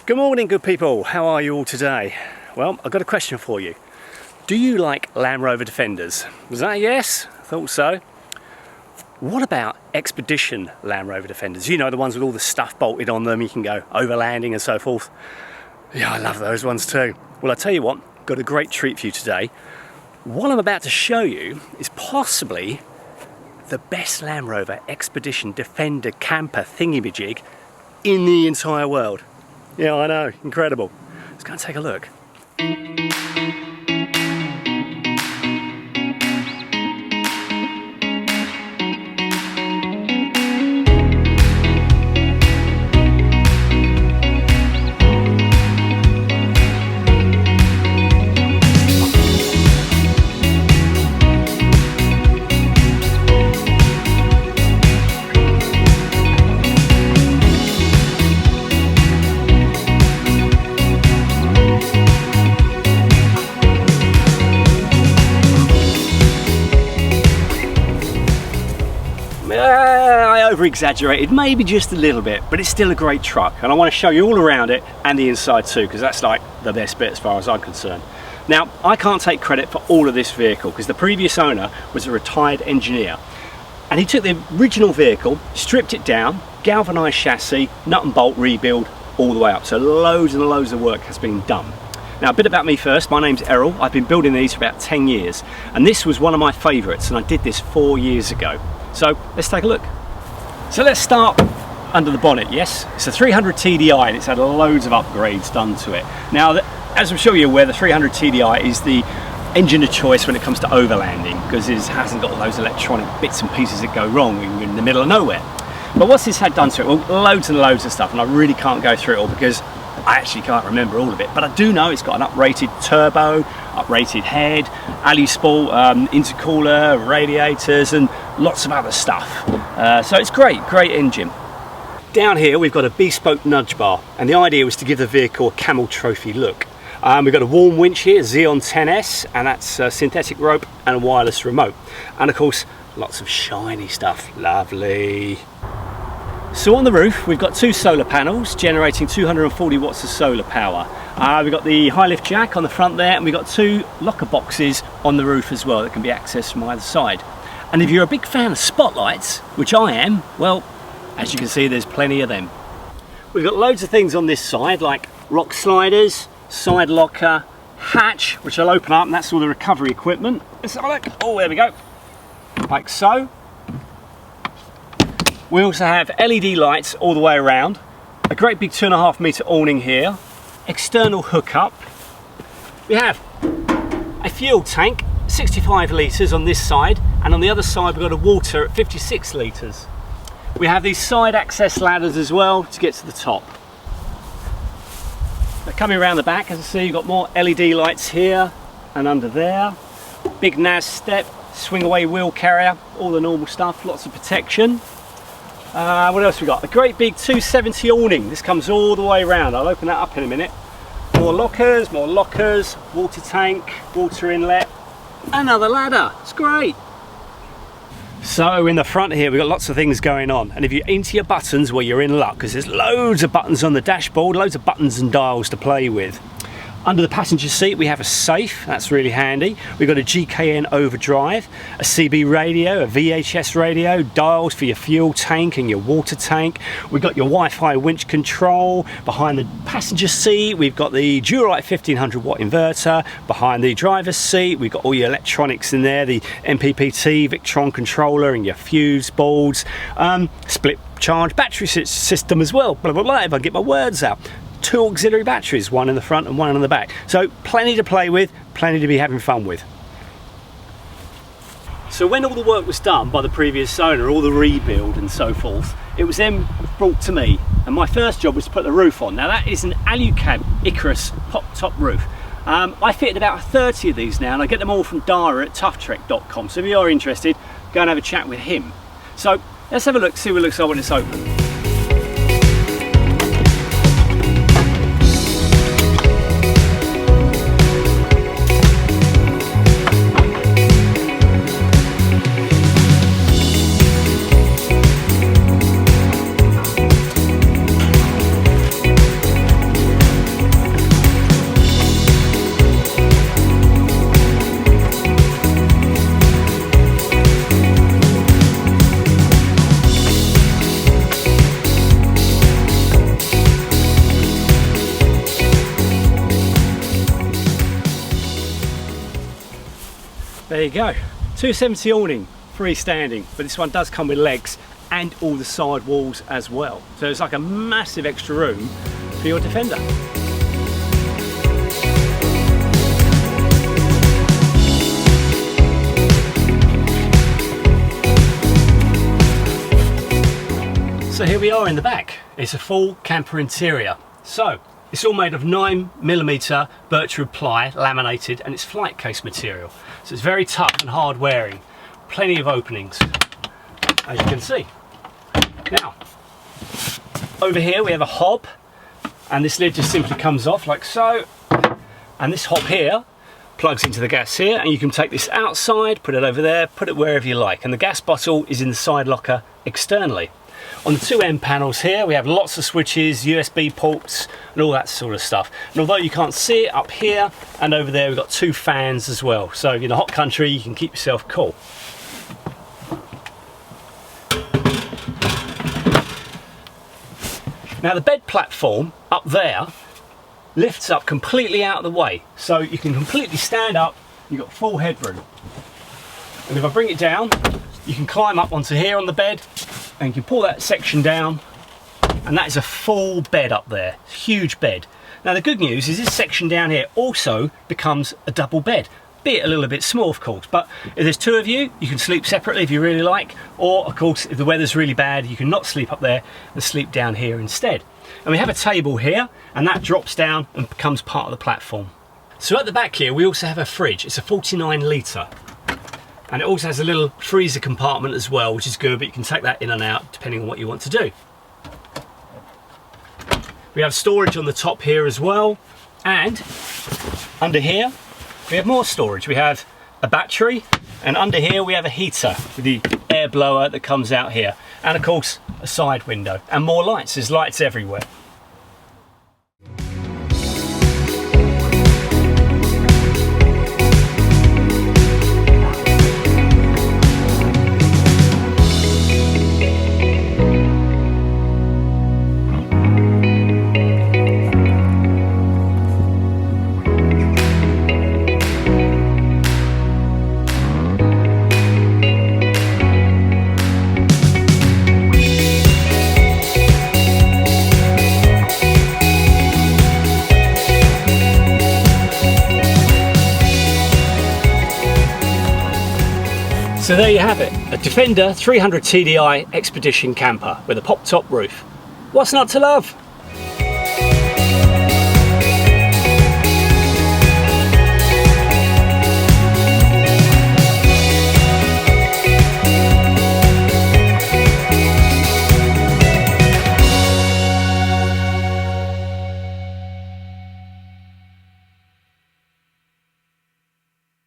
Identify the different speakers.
Speaker 1: Good morning, good people. How are you all today? Well, I've got a question for you. Do you like Land Rover Defenders? Was that a yes? I thought so. What about Expedition Land Rover Defenders? You know, the ones with all the stuff bolted on them, you can go overlanding and so forth. Yeah, I love those ones too. Well, I tell you what, got a great treat for you today. What I'm about to show you is possibly the best Land Rover Expedition Defender camper thingy-majig in the entire world. Yeah, I know, incredible. Let's go and take a look. I over-exaggerated, maybe just a little bit, but it's still a great truck, and I want to show you all around it and the inside too, because that's like the best bit as far as I'm concerned. Now, I can't take credit for all of this vehicle because the previous owner was a retired engineer, and he took the original vehicle, stripped it down, galvanised chassis, nut and bolt rebuild all the way up, so loads and loads of work has been done. Now, a bit about me first. My name's Errol. I've been building these for about 10 years, and this was one of my favourites, and I did this 4 years ago. So let's take a look. So let's start under the bonnet. Yes, it's a 300 TDI and it's had loads of upgrades done to it. Now, as I'm sure you're aware, the 300 TDI is the engine of choice when it comes to overlanding because it hasn't got all those electronic bits and pieces that go wrong when you're in the middle of nowhere. But what's this had done to it? Well, loads and loads of stuff, and I really can't go through it all because I actually can't remember all of it. But I do know it's got an uprated turbo, uprated head, Alu-sport, intercooler, radiators, and lots of other stuff. So it's great engine. Down here we've got a bespoke nudge bar, and the idea was to give the vehicle a camel trophy look. We've got a warm winch here, Xeon 10S, and that's synthetic rope and a wireless remote. And of course, lots of shiny stuff. Lovely. So on the roof we've got two solar panels generating 240 watts of solar power. We've got the high lift jack on the front there, and we've got two locker boxes on the roof as well that can be accessed from either side. And if you're a big fan of spotlights, which I am, well, as you can see, there's plenty of them. We've got loads of things on this side, like rock sliders, side locker, hatch, which I'll open up, and that's all the recovery equipment. Let's have a look. Oh, there we go. Like so. We also have LED lights all the way around, a great big 2.5 metre awning here, external hookup. We have a fuel tank, 65 litres on this side, and on the other side we've got a water at 56 litres. We have these side access ladders as well to get to the top. Now, coming around the back, as I see, you've got more LED lights here and under there. Big NAS step, swing away wheel carrier, all the normal stuff, lots of protection. What else we got? A great big 270 awning. This comes all the way around. I'll open that up in a minute. More lockers, water tank, water inlet, another ladder. It's great. So in the front here we've got lots of things going on, and if you're into your buttons, well, you're in luck because there's loads of buttons on the dashboard, loads of buttons and dials to play with. Under the passenger seat we have a safe, that's really handy. We've got a GKN overdrive, a CB radio, a VHS radio, dials for your fuel tank and your water tank. We've got your Wi-Fi winch control. Behind the passenger seat we've got the Duralite 1500 watt inverter. Behind the driver's seat we've got all your electronics in there, the MPPT, Victron controller and your fuse boards. Split charge battery system as well, blah blah blah, if I get my words out. Two auxiliary batteries, one in the front and one in the back. So plenty to play with, plenty to be having fun with. So when all the work was done by the previous owner, all the rebuild and so forth, it was then brought to me, and my first job was to put the roof on. Now that is an Alu-cab Icarus pop top roof. I fitted about 30 of these now, and I get them all from Dara at toughtrek.com. So if you are interested, go and have a chat with him. So let's have a look, see what it looks like when it's open. There you go. 270 awning, freestanding, but this one does come with legs and all the side walls as well. So it's like a massive extra room for your Defender. So here we are in the back. It's a full camper interior. So it's all made of 9mm birchwood ply, laminated, and it's flight case material. So it's very tough and hard wearing. Plenty of openings, as you can see. Now, over here we have a hob, and this lid just simply comes off like so. And this hob here plugs into the gas here, and you can take this outside, put it over there, put it wherever you like. And the gas bottle is in the side locker externally. On the two end panels here, we have lots of switches, USB ports, and all that sort of stuff. And although you can't see it, up here and over there, we've got two fans as well. So in a hot country, you can keep yourself cool. Now the bed platform up there lifts up completely out of the way. So you can completely stand up, you've got full headroom. And if I bring it down, you can climb up onto here on the bed, and you can pull that section down, and that is a full bed up there. Huge bed. Now the good news is this section down here also becomes a double bed, be it a little bit small of course, but if there's two of you, you can sleep separately if you really like, or of course if the weather's really bad, you can not sleep up there and sleep down here instead. And we have a table here, and that drops down and becomes part of the platform. So at the back here we also have a fridge. It's a 49 litre. And it also has a little freezer compartment as well, which is good, but you can take that in and out depending on what you want to do. We have storage on the top here as well, and under here we have more storage. We have a battery, and under here we have a heater with the air blower that comes out here, and of course a side window, and more lights. There's lights everywhere. So there you have it, a Defender 300 TDI Expedition camper with a pop-top roof. What's not to love?